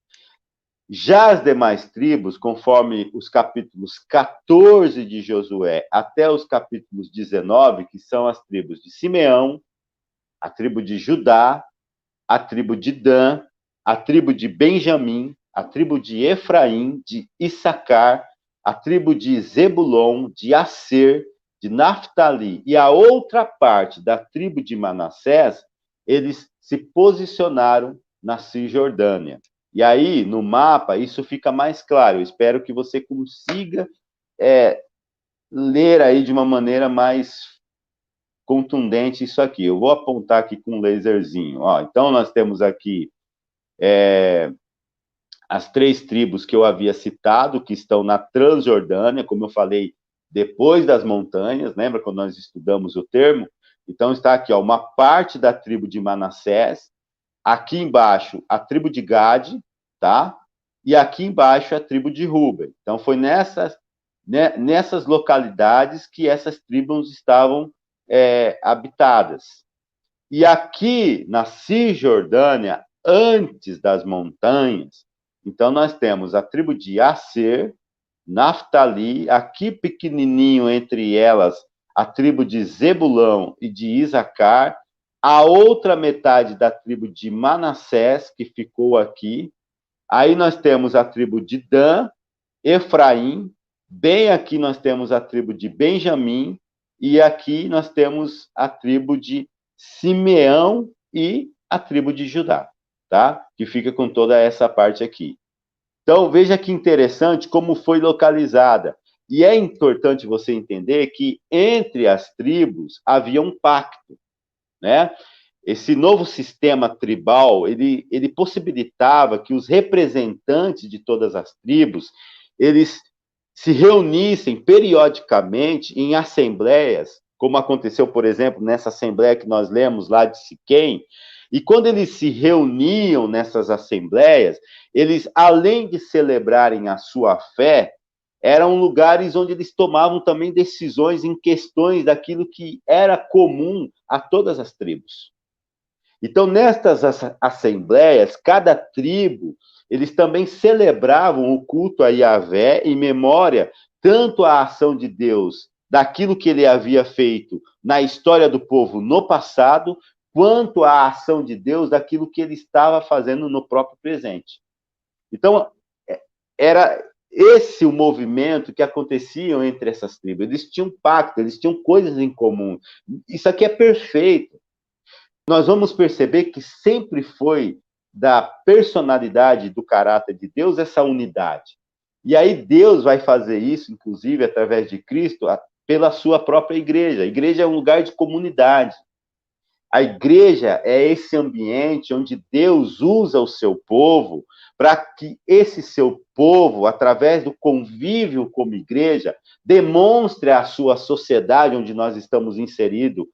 Já as demais tribos, conforme os capítulos 14 de Josué até os capítulos 19, que são as tribos de Simeão, a tribo de Judá, a tribo de Dan, a tribo de Benjamim, a tribo de Efraim, de Issacar, a tribo de Zebulon, de Asser, de Naftali e a outra parte da tribo de Manassés, eles se posicionaram na Cisjordânia. E aí, no mapa, isso fica mais claro. Eu espero que você consiga ler aí de uma maneira mais contundente isso aqui. Eu vou apontar aqui com um laserzinho. Ó, então, nós temos aqui as 3 tribos que eu havia citado, que estão na Transjordânia, como eu falei, depois das montanhas. Lembra quando nós estudamos o termo? Então, está aqui, ó, uma parte da tribo de Manassés, aqui embaixo, a tribo de Gade, tá? E aqui embaixo, a tribo de Ruben. Então, foi nessas localidades que essas tribos estavam habitadas. E aqui, na Cisjordânia, antes das montanhas, então, nós temos a tribo de Asser, Naftali, aqui pequenininho entre elas, a tribo de Zebulão e de Isacar, a outra metade da tribo de Manassés, que ficou aqui. Aí nós temos a tribo de Dan, Efraim, bem aqui nós temos a tribo de Benjamim, e aqui nós temos a tribo de Simeão e a tribo de Judá, tá? Que fica com toda essa parte aqui. Então, veja que interessante como foi localizada. E é importante você entender que entre as tribos havia um pacto, né? Esse novo sistema tribal, ele possibilitava que os representantes de todas as tribos, eles se reunissem periodicamente em assembleias, como aconteceu, por exemplo, nessa assembleia que nós lemos lá de Siquém. E quando eles se reuniam nessas assembleias, eles, além de celebrarem a sua fé, eram lugares onde eles tomavam também decisões em questões daquilo que era comum a todas as tribos. Então, nestas assembleias, cada tribo, eles também celebravam o culto a Yahvé em memória tanto à ação de Deus, daquilo que ele havia feito na história do povo no passado, quanto à ação de Deus daquilo que ele estava fazendo no próprio presente. Então, era esse o movimento que acontecia entre essas tribos. Eles tinham pacto, eles tinham coisas em comum. Isso aqui é perfeito. Nós vamos perceber que sempre foi da personalidade, do caráter de Deus, essa unidade. E aí Deus vai fazer isso, inclusive, através de Cristo, pela sua própria igreja. A igreja é um lugar de comunidade. A igreja é esse ambiente onde Deus usa o seu povo para que esse seu povo, através do convívio como igreja, demonstre à sua sociedade onde nós estamos inseridos,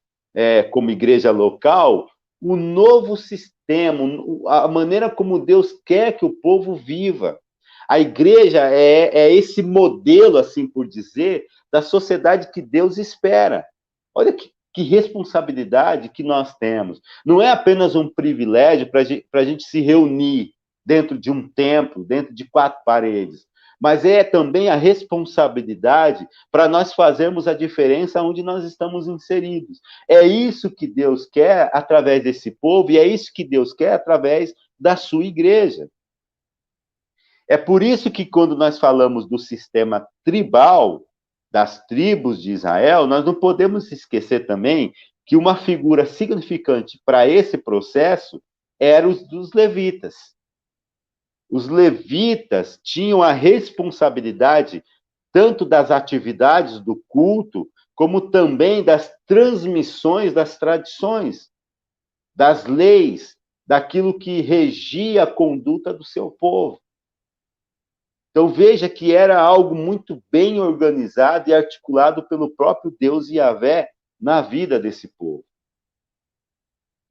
como igreja local, o novo sistema, a maneira como Deus quer que o povo viva. A igreja é esse modelo, assim por dizer, da sociedade que Deus espera. Olha que responsabilidade que nós temos. Não é apenas um privilégio para a gente se reunir dentro de um templo, dentro de 4 paredes, mas é também a responsabilidade para nós fazermos a diferença onde nós estamos inseridos. É isso que Deus quer através desse povo e é isso que Deus quer através da sua igreja. É por isso que quando nós falamos do sistema tribal, das tribos de Israel, nós não podemos esquecer também que uma figura significante para esse processo era os dos levitas. Os levitas tinham a responsabilidade tanto das atividades do culto, como também das transmissões das tradições, das leis, daquilo que regia a conduta do seu povo. Então veja que era algo muito bem organizado e articulado pelo próprio Deus Yahvé na vida desse povo.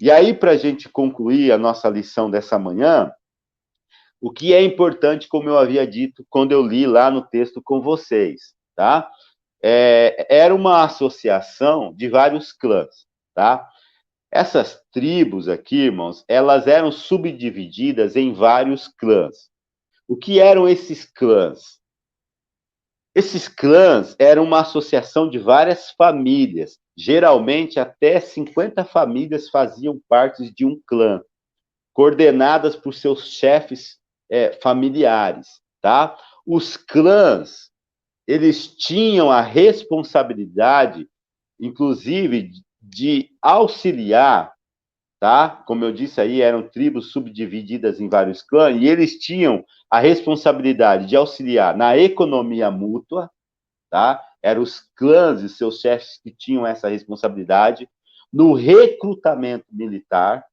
E aí, para a gente concluir a nossa lição dessa manhã, o que é importante, como eu havia dito quando eu li lá no texto com vocês, tá? Era uma associação de vários clãs, tá? Essas tribos aqui, irmãos, elas eram subdivididas em vários clãs. O que eram esses clãs? Esses clãs eram uma associação de várias famílias. Geralmente, até 50 famílias faziam parte de um clã, coordenadas por seus chefes familiares, tá? Os clãs, eles tinham a responsabilidade, inclusive, de auxiliar, tá? Como eu disse aí, eram tribos subdivididas em vários clãs, e eles tinham a responsabilidade de auxiliar na economia mútua, tá? Eram os clãs e seus chefes que tinham essa responsabilidade, no recrutamento militar.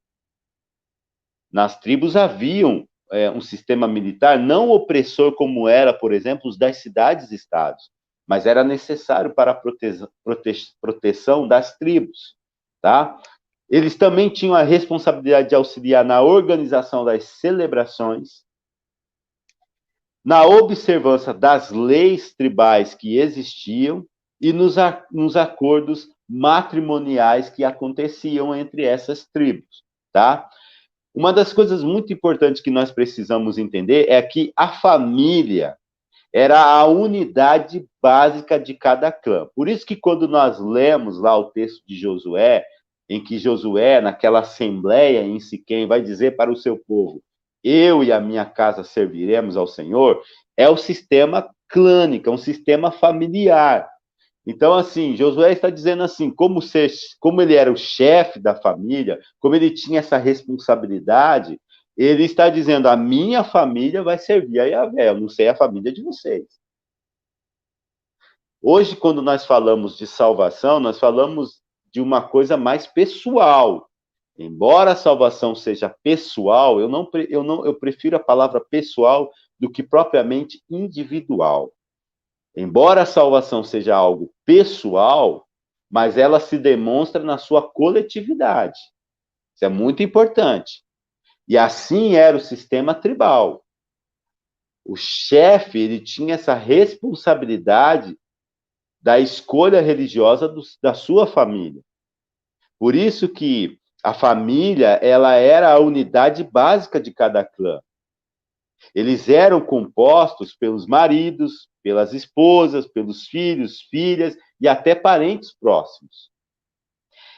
Nas tribos haviam um sistema militar não opressor como era, por exemplo, os das cidades-estados, mas era necessário para a proteção das tribos, tá? Eles também tinham a responsabilidade de auxiliar na organização das celebrações, na observância das leis tribais que existiam e nos acordos matrimoniais que aconteciam entre essas tribos, tá? Uma das coisas muito importantes que nós precisamos entender é que a família era a unidade básica de cada clã. Por isso que quando nós lemos lá o texto de Josué, em que Josué, naquela assembleia em Siquém, vai dizer para o seu povo: eu e a minha casa serviremos ao Senhor, é o sistema clânico, é um sistema familiar. Então, assim, Josué está dizendo assim, como ele era o chefe da família, como ele tinha essa responsabilidade, ele está dizendo, a minha família vai servir a Yahvé, eu não sei a família de vocês. Hoje, quando nós falamos de salvação, nós falamos de uma coisa mais pessoal. Embora a salvação seja pessoal, eu prefiro a palavra pessoal do que propriamente individual. Embora a salvação seja algo pessoal, mas ela se demonstra na sua coletividade. Isso é muito importante. E assim era o sistema tribal. O chefe, ele tinha essa responsabilidade da escolha religiosa da sua família. Por isso que a família, ela era a unidade básica de cada clã. Eles eram compostos pelos maridos, pelas esposas, pelos filhos, filhas e até parentes próximos.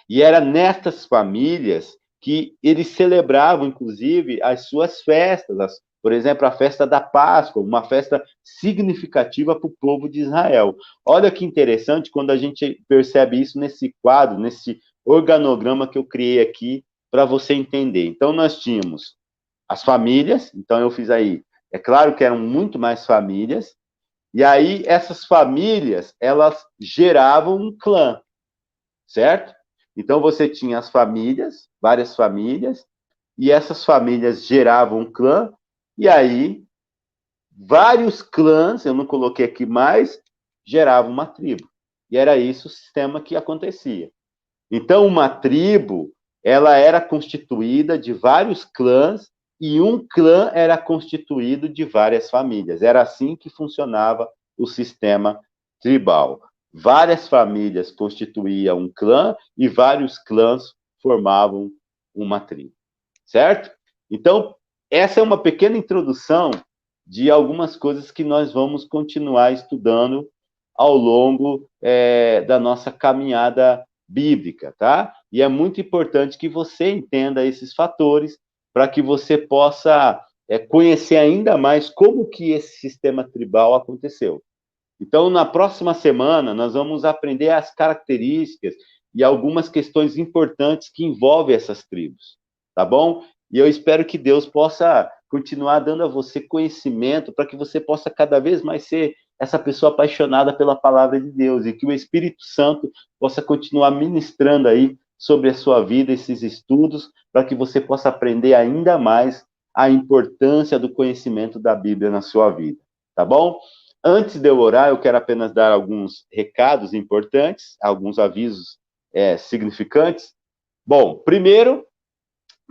E era nestas famílias que eles celebravam, inclusive, as suas festas, por exemplo, a festa da Páscoa, uma festa significativa para o povo de Israel. Olha que interessante quando a gente percebe isso nesse quadro, nesse organograma que eu criei aqui para você entender. Então, nós tínhamos as famílias, então eu fiz aí É claro que eram muito mais famílias, e aí essas famílias, elas geravam um clã, certo? Então você tinha as famílias, várias famílias, e essas famílias geravam um clã, e aí vários clãs, eu não coloquei aqui mais, geravam uma tribo. E era isso o sistema que acontecia. Então, uma tribo, ela era constituída de vários clãs e um clã era constituído de várias famílias. Era assim que funcionava o sistema tribal. Várias famílias constituíam um clã e vários clãs formavam uma tribo, certo? Então, essa é uma pequena introdução de algumas coisas que nós vamos continuar estudando ao longo da nossa caminhada bíblica, tá? E é muito importante que você entenda esses fatores para que você possa conhecer ainda mais como que esse sistema tribal aconteceu. Então, na próxima semana, nós vamos aprender as características e algumas questões importantes que envolvem essas tribos, tá bom? E eu espero que Deus possa continuar dando a você conhecimento para que você possa cada vez mais ser essa pessoa apaixonada pela palavra de Deus e que o Espírito Santo possa continuar ministrando aí sobre a sua vida esses estudos para que você possa aprender ainda mais a importância do conhecimento da Bíblia na sua vida, tá bom? Antes de eu orar, eu quero apenas dar alguns recados importantes, alguns avisos significantes. Bom, primeiro,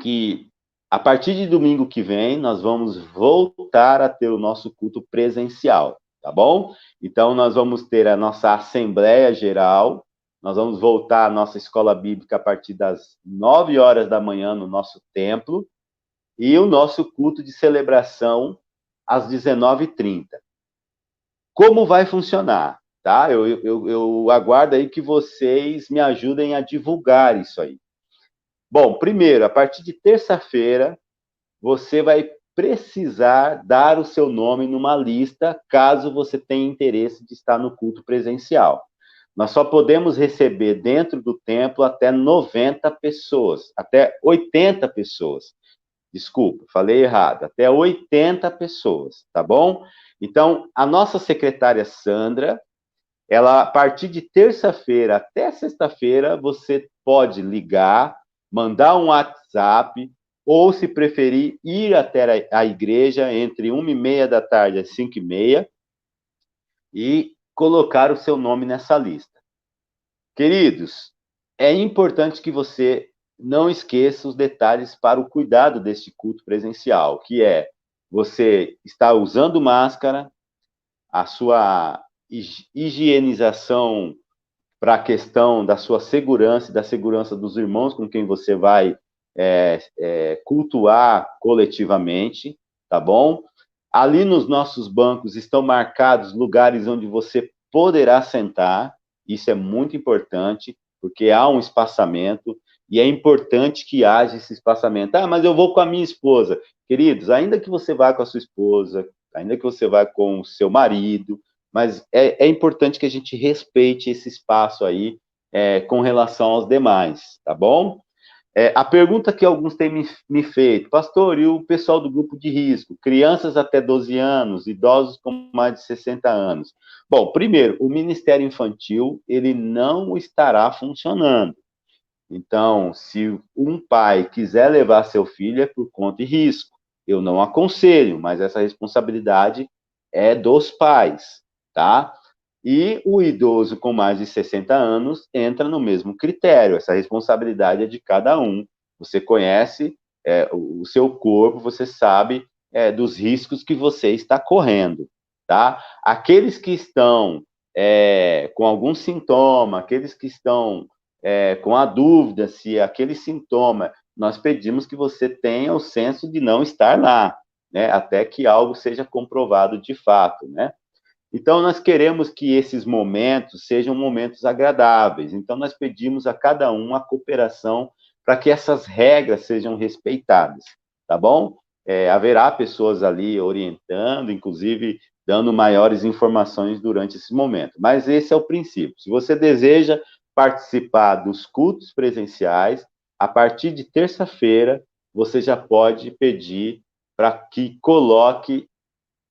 que a partir de domingo que vem, nós vamos voltar a ter o nosso culto presencial, tá bom? Então, nós vamos ter a nossa Assembleia Geral, nós vamos voltar à nossa escola bíblica a partir das 9 horas da manhã no nosso templo, e o nosso culto de celebração às 19h30. Como vai funcionar, tá? Eu aguardo aí que vocês me ajudem a divulgar isso aí. Bom, primeiro, a partir de terça-feira, você vai precisar dar o seu nome numa lista, caso você tenha interesse de estar no culto presencial. Nós só podemos receber dentro do templo até 90 pessoas, até 80 pessoas. Desculpa, falei errado, até 80 pessoas, tá bom? Então, a nossa secretária Sandra, ela, a partir de terça-feira até sexta-feira, você pode ligar, mandar um WhatsApp, ou, se preferir, ir até a igreja entre 1h30 da tarde às 5h30 e colocar o seu nome nessa lista. Queridos, é importante que você não esqueça os detalhes para o cuidado deste culto presencial, que é você estar usando máscara, a sua higienização para a questão da sua segurança e da segurança dos irmãos com quem você vai cultuar coletivamente, tá bom? Ali nos nossos bancos estão marcados lugares onde você poderá sentar, isso é muito importante, porque há um espaçamento, e é importante que haja esse espaçamento. Ah, mas eu vou com a minha esposa. Queridos, ainda que você vá com a sua esposa, ainda que você vá com o seu marido, mas é importante que a gente respeite esse espaço aí com relação aos demais, tá bom? A pergunta que alguns têm me feito, pastor, e o pessoal do grupo de risco? Crianças até 12 anos, idosos com mais de 60 anos. Bom, primeiro, o Ministério Infantil, ele não estará funcionando. Então, se um pai quiser levar seu filho, é por conta e risco. Eu não aconselho, mas essa responsabilidade é dos pais, tá? E o idoso com mais de 60 anos entra no mesmo critério. Essa responsabilidade é de cada um. Você conhece o seu corpo, você sabe dos riscos que você está correndo, tá? Aqueles que estão com algum sintoma, aqueles que estão com a dúvida se aquele sintoma, nós pedimos que você tenha o senso de não estar lá, né? Até que algo seja comprovado de fato, né? Então, nós queremos que esses momentos sejam momentos agradáveis. Então, nós pedimos a cada um a cooperação para que essas regras sejam respeitadas, tá bom? Haverá pessoas ali orientando, inclusive dando maiores informações durante esse momento. Mas esse é o princípio. Se você deseja participar dos cultos presenciais, a partir de terça-feira, você já pode pedir para que coloque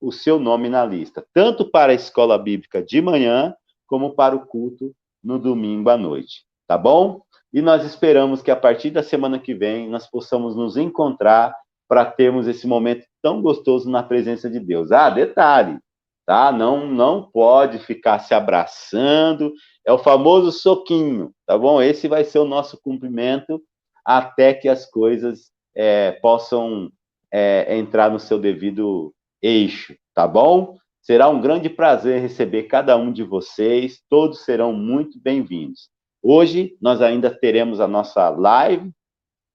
o seu nome na lista, tanto para a escola bíblica de manhã, como para o culto no domingo à noite, tá bom? E nós esperamos que a partir da semana que vem nós possamos nos encontrar para termos esse momento tão gostoso na presença de Deus. Ah, detalhe, tá? Não pode ficar se abraçando, é o famoso soquinho, tá bom? Esse vai ser o nosso cumprimento até que as coisas possam entrar no seu devido eixo, tá bom? Será um grande prazer receber cada um de vocês, todos serão muito bem-vindos. Hoje nós ainda teremos a nossa live,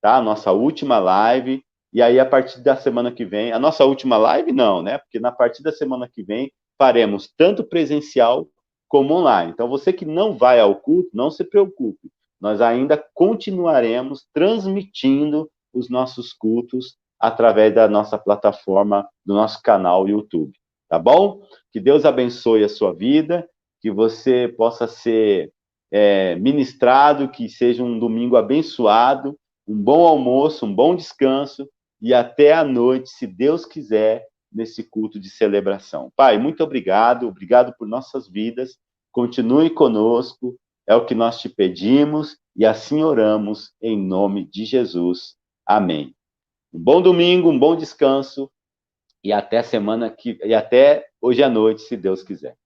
tá? A nossa última live, e aí a partir da semana que vem, a nossa última live não, né? Porque na partir da semana que vem faremos tanto presencial como online. Então você que não vai ao culto, não se preocupe. Nós ainda continuaremos transmitindo os nossos cultos através da nossa plataforma, do nosso canal YouTube, tá bom? Que Deus abençoe a sua vida, que você possa ser ministrado, que seja um domingo abençoado, um bom almoço, um bom descanso e até a noite, se Deus quiser, nesse culto de celebração. Pai, muito obrigado, obrigado por nossas vidas, continue conosco, é o que nós te pedimos e assim oramos em nome de Jesus. Amém. Um bom domingo, um bom descanso e até hoje à noite, se Deus quiser.